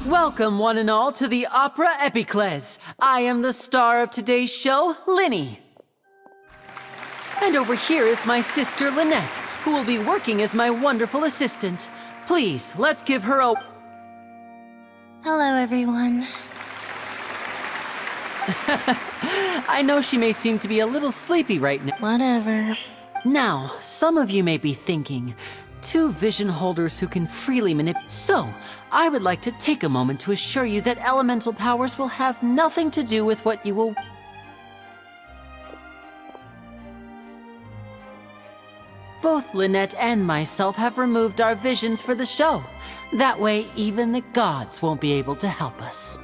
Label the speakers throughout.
Speaker 1: Welcome, one and all, to the Opera Epiclese. I am the star of today's show, Lyney. And over here is my sister, Lynette, who will be working as my wonderful assistant. Please, let's give her a...
Speaker 2: Hello, everyone.
Speaker 1: I know she may seem to be a little sleepy right now.
Speaker 2: Whatever.
Speaker 1: Now, some of you may be thinking, two vision holders who can freely manipulate. So, I would like to take a moment to assure you that elemental powers will have nothing to do with what you will... Both Lynette and myself have removed our visions for the show. That way, even the gods won't be able to help us.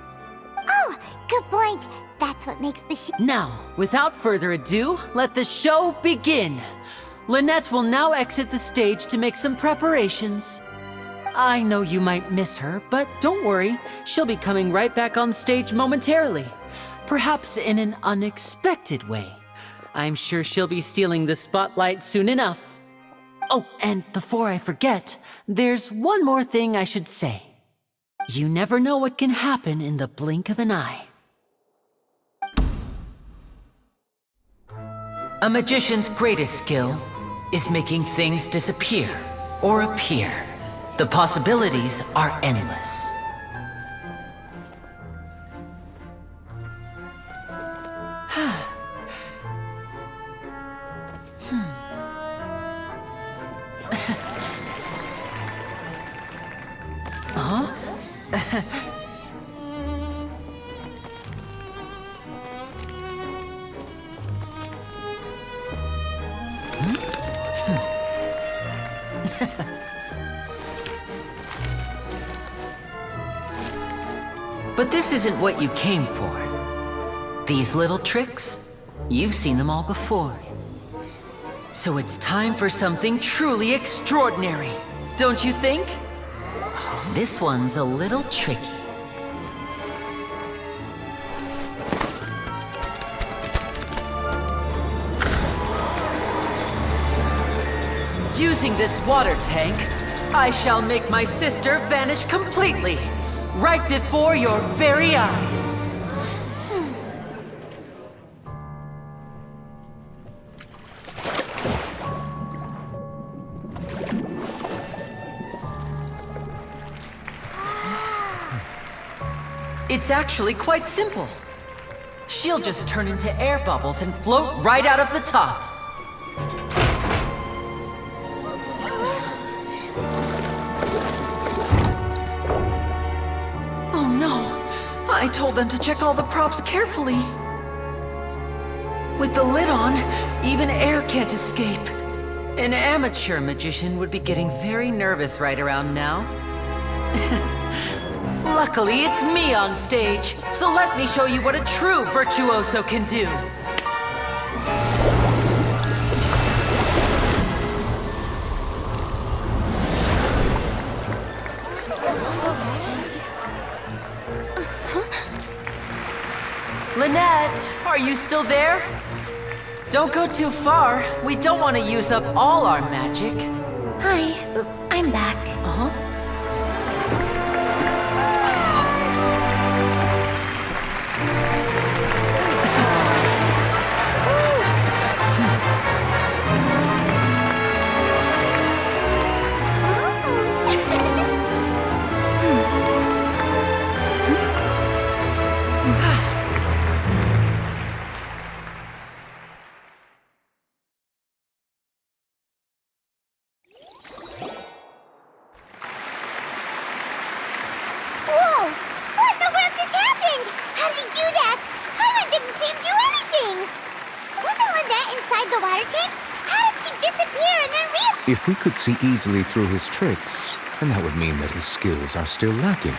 Speaker 3: Oh, good point. That's what makes the show.
Speaker 1: Now, without further ado, let the show begin. Lynette will now exit the stage to make some preparations. I know you might miss her, but don't worry. She'll be coming right back on stage momentarily. Perhaps in an unexpected way. I'm sure she'll be stealing the spotlight soon enough. Oh, and before I forget, there's one more thing I should say. You never know what can happen in the blink of an eye. A magician's greatest skill is making things disappear or appear. The possibilities are endless. But this isn't what you came for. These little tricks, you've seen them all before. So it's time for something truly extraordinary, don't you think? This one's a little tricky. Using this water tank, I shall make my sister vanish completely, right before your very eyes. It's actually quite simple. She'll just turn into air bubbles and float right out of the top. Oh no! I told them to check all the props carefully. With the lid on, even air can't escape. An amateur magician would be getting very nervous right around now. Luckily, it's me on stage, so let me show you what a true virtuoso can do. Lynette, are you still there? Don't go too far. We don't want to use up all our magic.
Speaker 2: Hi, I'm back.
Speaker 1: Uh-huh.
Speaker 3: Whoa! What in the world just happened? How did he do that? Hyman didn't see him do anything. Wasn't Lynette inside the water tank? How did she disappear and then reappear?
Speaker 4: If we could see easily through his tricks, then that would mean that his skills are still lacking.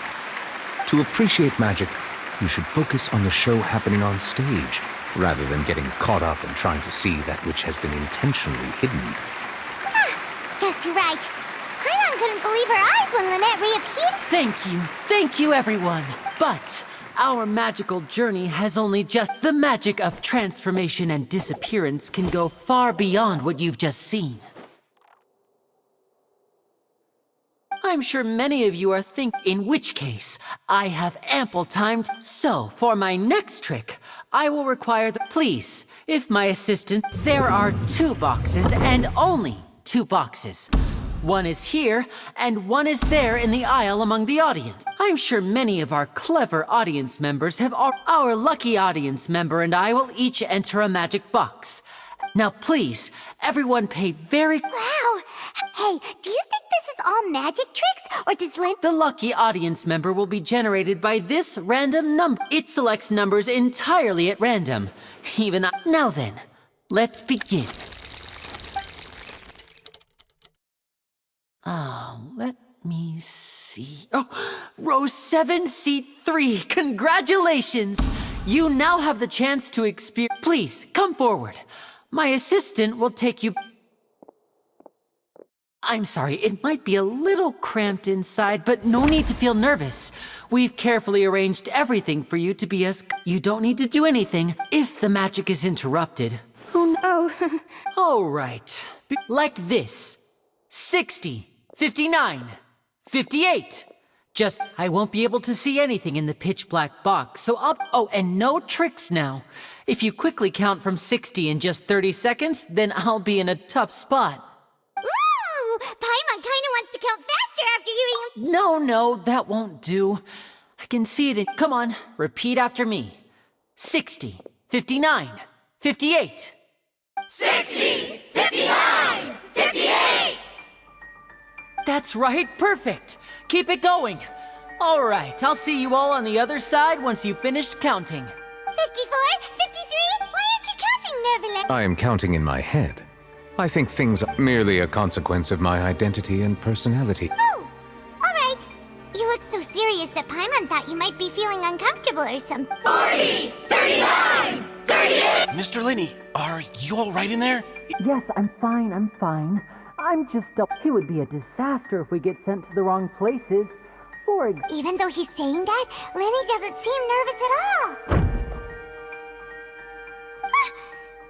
Speaker 4: To appreciate magic, you should focus on the show happening on stage, rather than getting caught up in trying to see that which has been intentionally hidden.
Speaker 3: Guess you're right. Hyman couldn't believe her eyes when Lynette reappeared.
Speaker 1: Thank you everyone. But our magical journey has only just... The magic of transformation and disappearance can go far beyond what you've just seen. I'm sure many of you are thinking, in which case, I have ample time. So, for my next trick, I will require the. Please, if my assistant, there are 2 boxes and only 2 boxes. One is here, and one is there in the aisle among the audience. I'm sure many of our clever audience members have. Our lucky audience member and I will each enter a magic box. Now, please, everyone pay very.
Speaker 3: Wow! Hey, do you think this is all magic tricks, or does Lynn?
Speaker 1: The lucky audience member will be generated by this random number. It selects numbers entirely at random. Now then, let's begin. Let me see. Oh, row 7, seat 3. Congratulations! You now have the chance to experience. Please, come forward. My assistant will take you. I'm sorry, it might be a little cramped inside, but no need to feel nervous. We've carefully arranged everything for you to be as. You don't need to do anything if the magic is interrupted.
Speaker 2: Oh,
Speaker 1: All right. Like this. 60, 59, 58. Just, I won't be able to see anything in the pitch black box, so up. Oh, and no tricks now. If you quickly count from 60 in just 30 seconds, then I'll be in a tough spot.
Speaker 3: Ooh! Paimon kinda wants to count faster after hearing.
Speaker 1: No, that won't do. I can see it in. Come on, repeat after me. 60, 59, 58.
Speaker 3: 60, 59, 58!
Speaker 1: That's right, perfect. Keep it going. All right, I'll see you all on the other side once you've finished counting.
Speaker 3: 54, 53? Why aren't you counting, Nervalet?
Speaker 4: I am counting in my head. I think things are merely a consequence of my identity and personality.
Speaker 3: Oh, alright. You look so serious that Paimon thought you might be feeling uncomfortable or something. 40, 39, 38!
Speaker 5: Mr. Lyney, are you all right in there?
Speaker 1: Yes, I'm fine. I'm just it would be a disaster if we get sent to the wrong places.
Speaker 3: Even though he's saying that, Lyney doesn't seem nervous at all.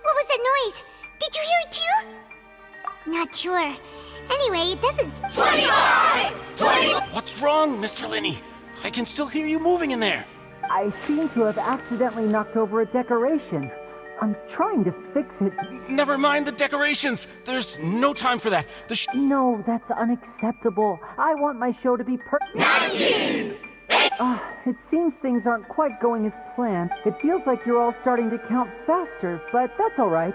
Speaker 3: What was that noise? Did you hear it too? Not sure. Anyway, it doesn't. 25! 20!
Speaker 5: What's wrong, Mr. Lyney? I can still hear you moving in there.
Speaker 1: I seem to have accidentally knocked over a decoration. I'm trying to fix it.
Speaker 5: Never mind the decorations. There's no time for that.
Speaker 1: No, that's unacceptable. I want my show to be
Speaker 3: 19!
Speaker 1: It seems things aren't quite going as planned. It feels like you're all starting to count faster, but that's all right.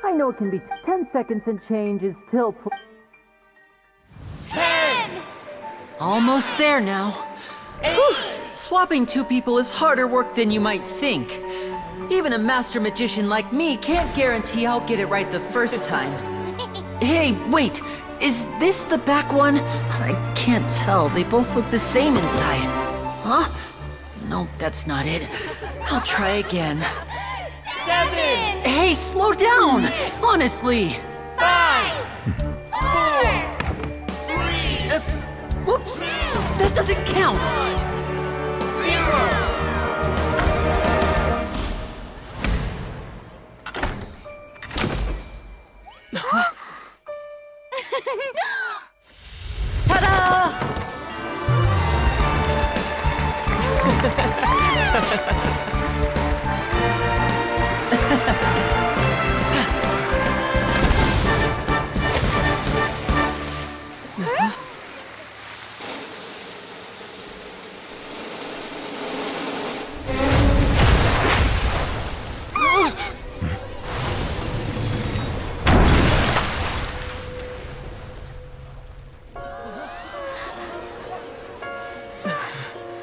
Speaker 1: I know it can be 10 seconds and change is still
Speaker 3: 10!
Speaker 1: Almost there now.
Speaker 3: 8!
Speaker 1: Swapping 2 people is harder work than you might think. Even a master magician like me can't guarantee I'll get it right the first time. Hey, wait! Is this the back one? I can't tell. They both look the same inside. Huh? No, that's not it. I'll try again.
Speaker 3: 7!
Speaker 1: Hey, slow down! Honestly!
Speaker 3: 5! 4! 3!
Speaker 1: Whoops! That doesn't count!
Speaker 3: 0!
Speaker 1: Ta-da!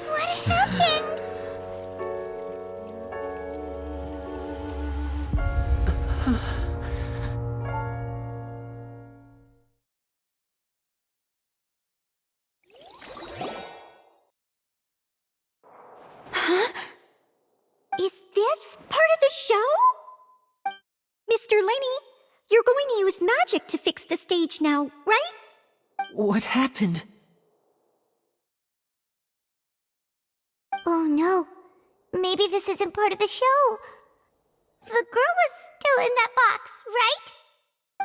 Speaker 3: What happened?
Speaker 6: Is this part of the show? Mr. Lyney, you're going to use magic to fix the stage now, right?
Speaker 1: What happened?
Speaker 3: Oh no. Maybe this isn't part of the show. The girl was still in that box, right?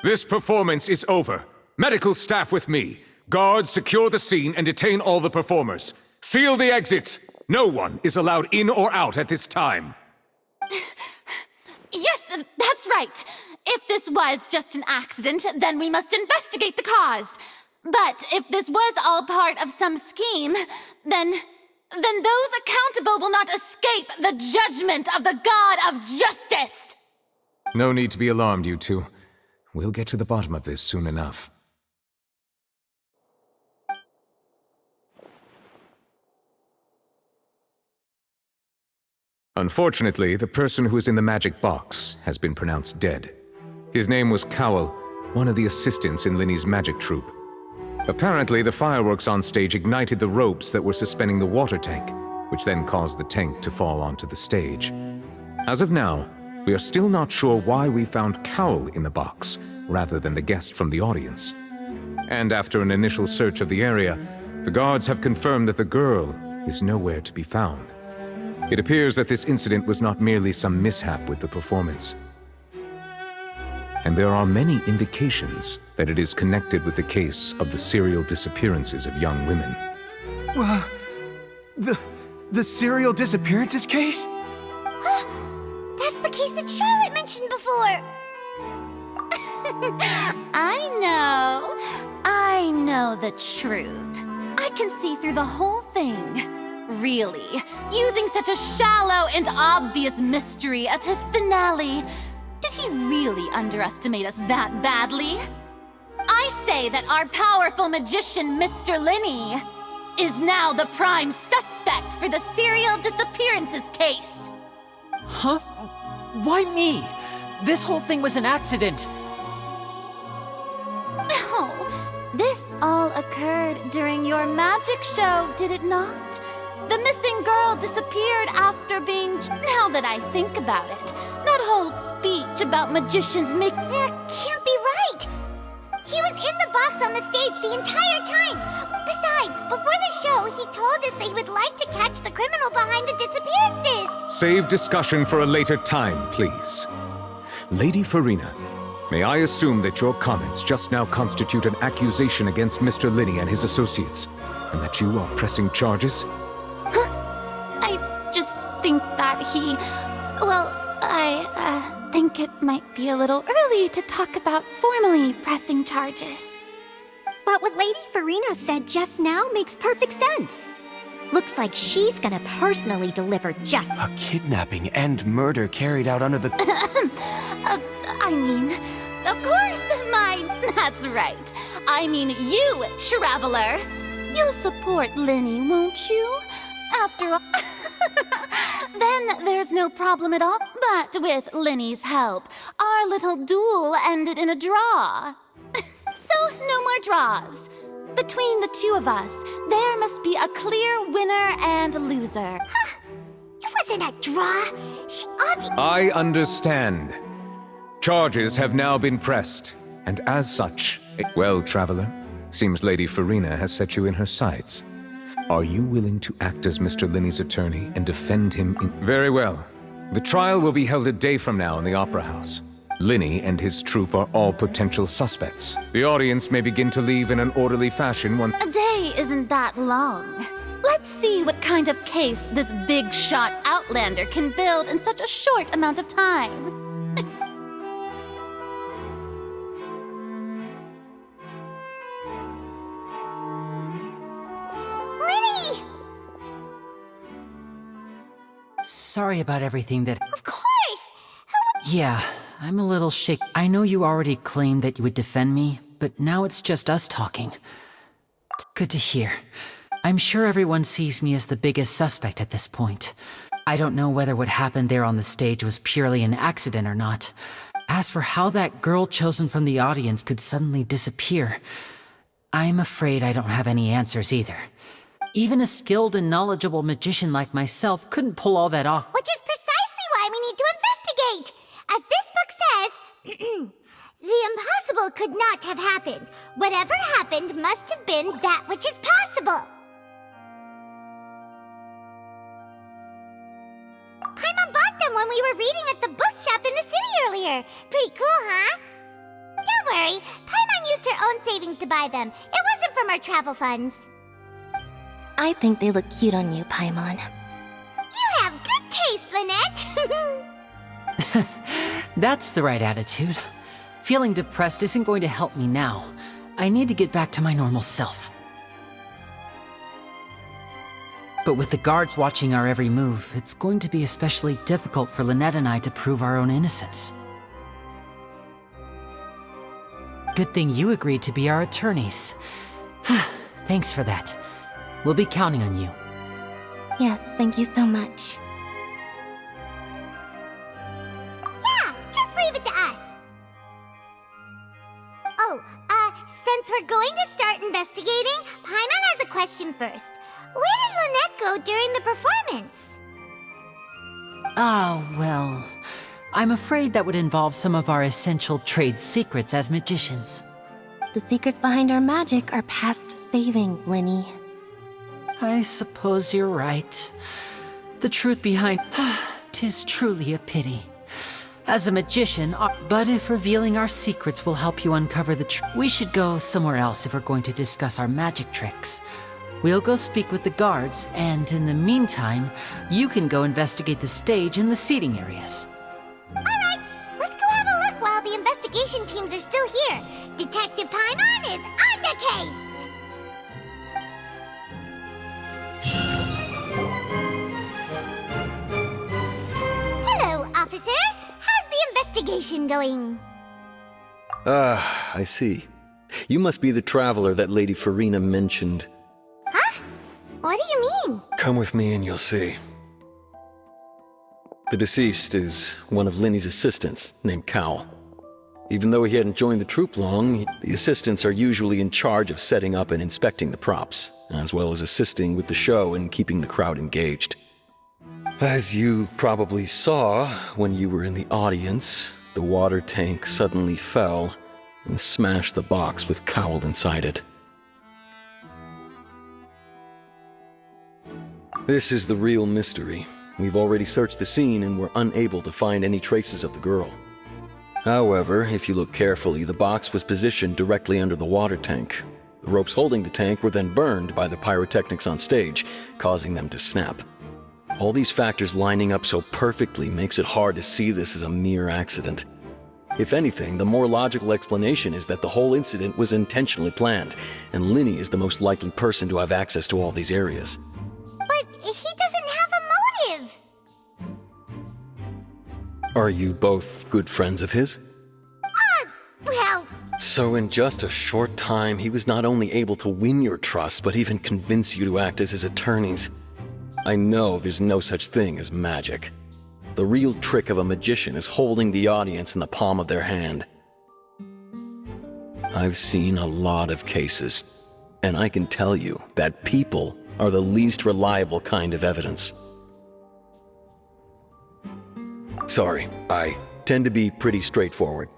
Speaker 4: This performance is over. Medical staff with me. Guards, secure the scene and detain all the performers. Seal the exits. No one is allowed in or out at this time.
Speaker 7: Yes, that's right. If this was just an accident, then we must investigate the cause. But if this was all part of some scheme, then those accountable will not escape the judgment of the God of Justice!
Speaker 4: No need to be alarmed, you two. We'll get to the bottom of this soon enough. Unfortunately, the person who is in the magic box has been pronounced dead. His name was Cowell, one of the assistants in Lyney's magic troupe. Apparently, the fireworks on stage ignited the ropes that were suspending the water tank, which then caused the tank to fall onto the stage. As of now, we are still not sure why we found Cowell in the box, rather than the guest from the audience. And after an initial search of the area, the guards have confirmed that the girl is nowhere to be found. It appears that this incident was not merely some mishap with the performance. And there are many indications that it is connected with the case of the serial disappearances of young women.
Speaker 8: The serial disappearances case?
Speaker 3: That's the case that Charlotte mentioned before.
Speaker 7: I know the truth. I can see through the whole thing. Really, using such a shallow and obvious mystery as his finale. Did he really underestimate us that badly? I say that our powerful magician, Mr. Lyney, is now the prime suspect for the serial disappearances case.
Speaker 1: Huh? Why me? This whole thing was an accident.
Speaker 7: No, this all occurred during your magic show, did it not? The missing girl disappeared after being... Now that I think about it, that whole speech about magicians make...
Speaker 3: That can't be right! He was in the box on the stage the entire time! Besides, before the show, he told us that he would like to catch the criminal behind the disappearances!
Speaker 4: Save discussion for a later time, please. Lady Farina, may I assume that your comments just now constitute an accusation against Mr. Lyney and his associates, and that you are pressing charges?
Speaker 7: I just think that he... Well, I think it might be a little early to talk about formally pressing charges.
Speaker 6: But what Lady Farina said just now makes perfect sense. Looks like she's gonna personally deliver justice.
Speaker 8: A kidnapping and murder carried out under the...
Speaker 7: Of course, that's right. I mean you, Traveler. You'll support Lyney, won't you? After all... Then there's no problem at all. But with Lyney's help, our little duel ended in a draw. So, no more draws. Between the two of us, there must be a clear winner and loser.
Speaker 3: It wasn't a draw. She obviously...
Speaker 4: I understand. Charges have now been pressed, and as such... Well, Traveler, seems Lady Farina has set you in her sights. Are you willing to act as Mr. Lyney's attorney and defend him in... Very well. The trial will be held a day from now in the Opera House. Lyney and his troupe are all potential suspects. The audience may begin to leave in an orderly fashion once...
Speaker 7: A day isn't that long. Let's see what kind of case this big-shot outlander can build in such a short amount of time.
Speaker 3: Lyney!
Speaker 1: Sorry about everything that...
Speaker 3: Of course!
Speaker 1: Yeah, I'm a little shaken. I know you already claimed that you would defend me, but now it's just us talking. It's good to hear. I'm sure everyone sees me as the biggest suspect at this point. I don't know whether what happened there on the stage was purely an accident or not. As for how that girl chosen from the audience could suddenly disappear, I'm afraid I don't have any answers either. Even a skilled and knowledgeable magician like myself couldn't pull all that off.
Speaker 3: Which is precisely why we need to investigate! As this book says, the impossible could not have happened. Whatever happened must have been that which is possible. Paimon bought them when we were reading at the bookshop in the city earlier. Pretty cool, huh? Don't worry, Paimon used her own savings to buy them. It wasn't from our travel funds.
Speaker 2: I think they look cute on you, Paimon.
Speaker 3: You have good taste, Lynette.
Speaker 1: That's the right attitude. Feeling depressed isn't going to help me now. I need to get back to my normal self. But with the guards watching our every move, it's going to be especially difficult for Lynette and I to prove our own innocence. Good thing you agreed to be our attorneys. Thanks for that. We'll be counting on you.
Speaker 2: Yes, thank you so much.
Speaker 3: Yeah, just leave it to us. Oh, since we're going to start investigating, Paimon has a question first. Where did Lynette go during the performance?
Speaker 1: Well, I'm afraid that would involve some of our essential trade secrets as magicians.
Speaker 2: The secrets behind our magic are past saving, Lyney.
Speaker 1: I suppose you're right. The truth behind... 'tis truly a pity. As a magician, but if revealing our secrets will help you uncover the truth, we should go somewhere else if we're going to discuss our magic tricks. We'll go speak with the guards, and in the meantime, you can go investigate the stage and the seating areas.
Speaker 3: Alright, let's go have a look while the investigation teams are still here. Detective Paimon is on the case! Hello, officer. How's the investigation going?
Speaker 9: I see. You must be the traveler that Lady Farina mentioned.
Speaker 3: Huh? What do you mean?
Speaker 9: Come with me and you'll see. The deceased is one of Lyney's assistants, named Cal. Even though he hadn't joined the troupe long, the assistants are usually in charge of setting up and inspecting the props, as well as assisting with the show and keeping the crowd engaged. As you probably saw when you were in the audience, the water tank suddenly fell and smashed the box with Cowl inside it. This is the real mystery. We've already searched the scene and were unable to find any traces of the girl. However, if you look carefully, the box was positioned directly under the water tank. The ropes holding the tank were then burned by the pyrotechnics on stage, causing them to snap. All these factors lining up so perfectly makes it hard to see this as a mere accident. If anything, the more logical explanation is that the whole incident was intentionally planned, and Lyney is the most likely person to have access to all these areas.
Speaker 3: But he doesn't have a motive.
Speaker 9: Are you both good friends of his?
Speaker 3: Well,
Speaker 9: So in just a short time, he was not only able to win your trust, but even convince you to act as his attorneys. I know there's no such thing as magic. The real trick of a magician is holding the audience in the palm of their hand. I've seen a lot of cases, and I can tell you that people are the least reliable kind of evidence. Sorry, I tend to be pretty straightforward.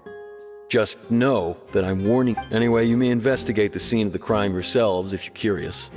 Speaker 9: Just know that I'm warning. Anyway, you may investigate the scene of the crime yourselves if you're curious.